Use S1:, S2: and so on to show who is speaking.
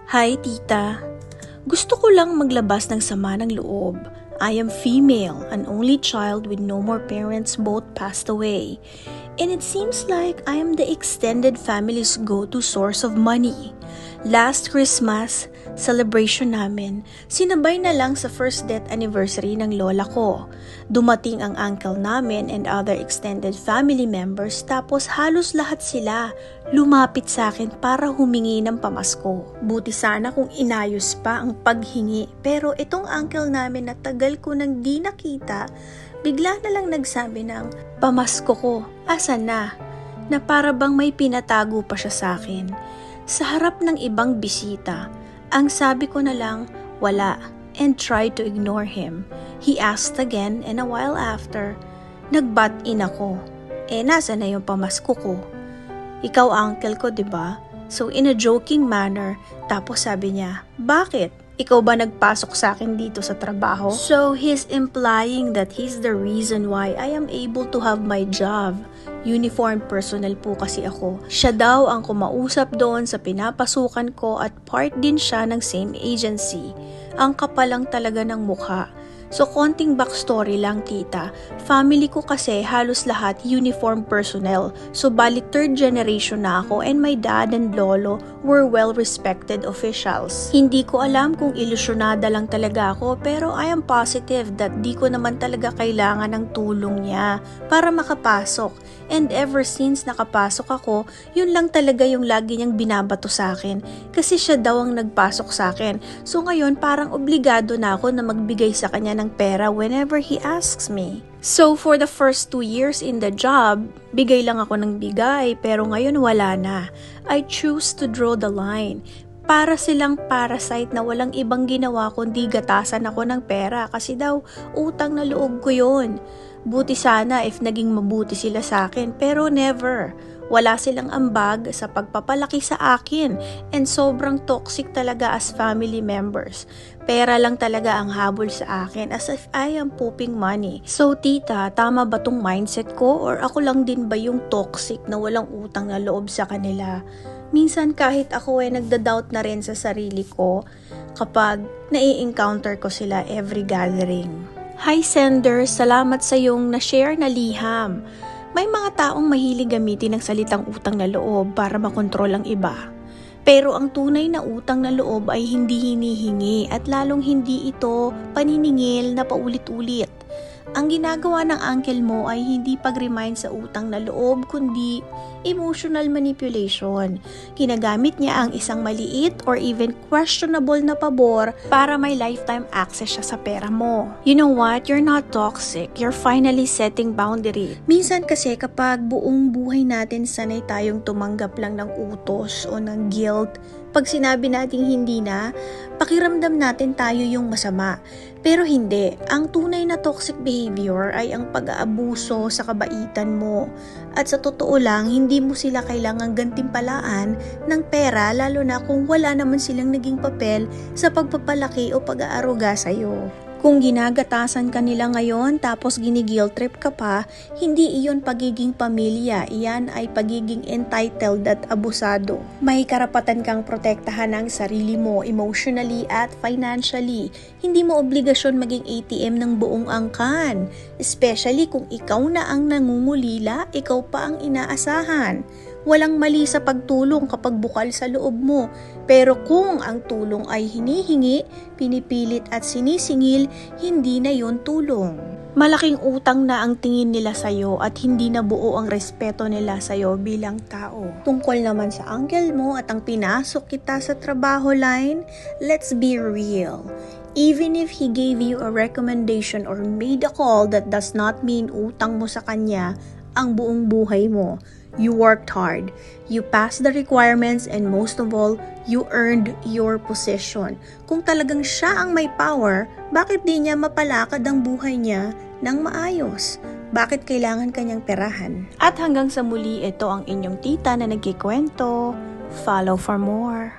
S1: Hi, tita. Gusto ko lang maglabas ng sama ng loob. I am female, an only child with no more parents, both passed away. And it seems like I am the extended family's go-to source of money. Last Christmas, celebration namin, sinabay na lang sa first death anniversary ng lola ko. Dumating ang uncle namin and other extended family members tapos halos lahat sila lumapit sa akin para humingi ng pamasko. Buti sana kung inayos pa ang paghingi, pero itong uncle namin na tagal ko nang di nakita, bigla na lang nagsabi ng pamasko ko, asan na? Na para bang may pinatago pa siya sa akin. Sa harap ng ibang bisita, ang sabi ko na lang, wala, and tried to ignore him. He asked again and a while after, nag-butt in ako. Nasa na yung pamasko ko? Ikaw uncle ko, diba? So in a joking manner, tapos sabi niya, bakit? Ikaw ba nagpasok sa akin dito sa trabaho? So he's implying that he's the reason why I am able to have my job. Uniform personnel po kasi ako. Siya daw ang kumausap doon sa pinapasukan ko at part din siya ng same agency. Ang kapal lang talaga ng mukha. So konting backstory lang tita, family ko kasi halos lahat uniform personnel. So bali third generation na ako and my dad and lolo were well-respected officials. Hindi ko alam kung ilusyonada lang talaga ako pero I am positive that di ko naman talaga kailangan ng tulong niya para makapasok. And ever since nakapasok ako, yun lang talaga yung lagi niyang binabato sa akin kasi siya daw ang nagpasok sa akin. So ngayon parang obligado na ako na magbigay sa kanya ng pera whenever he asks me. So for the first 2 years in the job, bigay lang ako ng bigay pero ngayon wala na. I choose to draw the line. Para silang parasite na walang ibang ginawa kundi gatasan ako ng pera kasi daw utang na loob ko yun. Buti sana if naging mabuti sila sa akin pero never. Wala silang ambag sa pagpapalaki sa akin and sobrang toxic talaga as family members. Pera lang talaga ang habol sa akin as if I am pooping money. So tita, tama ba tong mindset ko or ako lang din ba yung toxic na walang utang na loob sa kanila? Minsan kahit ako nagda-doubt na rin sa sarili ko kapag nai-encounter ko sila every gathering. Hi sender, salamat sa iyong na-share na liham. May mga taong mahilig gamitin ang salitang utang na loob para makontrol ang iba. Pero ang tunay na utang na loob ay hindi hinihingi at lalong hindi ito paniningil na paulit-ulit. Ang ginagawa ng uncle mo ay hindi pag-remind sa utang na loob kundi emotional manipulation. Ginagamit niya ang isang maliit or even questionable na pabor para may lifetime access siya sa pera mo. You know what? You're not toxic. You're finally setting boundary. Minsan kasi kapag buong buhay natin sanay tayong tumanggap lang ng utos o ng guilt, pag sinabi nating hindi na, pakiramdam natin tayo yung masama. Pero hindi, ang tunay na toxic behavior ay ang pag-aabuso sa kabaitan mo. At sa totoo lang, hindi mo sila kailangang gantimpalaan ng pera lalo na kung wala naman silang naging papel sa pagpapalaki o pag-aaruga sa'yo. Kung ginagatasan ka nila ngayon tapos gini-guilt trip ka pa, hindi iyon pagiging pamilya, iyan ay pagiging entitled at abusado. May karapatan kang protektahan ang sarili mo emotionally at financially. Hindi mo obligasyon maging ATM ng buong angkan, especially kung ikaw na ang nangungulila, ikaw pa ang inaasahan. Walang mali sa pagtulong kapag bukal sa loob mo, pero kung ang tulong ay hinihingi, pinipilit at sinisingil, hindi na yon tulong. Malaking utang na ang tingin nila sa'yo at hindi na buo ang respeto nila sa'yo bilang tao. Tungkol naman sa uncle mo at ang pinasok kita sa trabaho line, let's be real. Even if he gave you a recommendation or made a call, that does not mean utang mo sa kanya ang buong buhay mo. You worked hard, you passed the requirements, and most of all, you earned your position. Kung talagang siya ang may power, bakit di niya mapalakad ang buhay niya ng maayos? Bakit kailangan kanyang perahan? At hanggang sa muli, ito ang inyong tita na nagkikwento. Follow for more.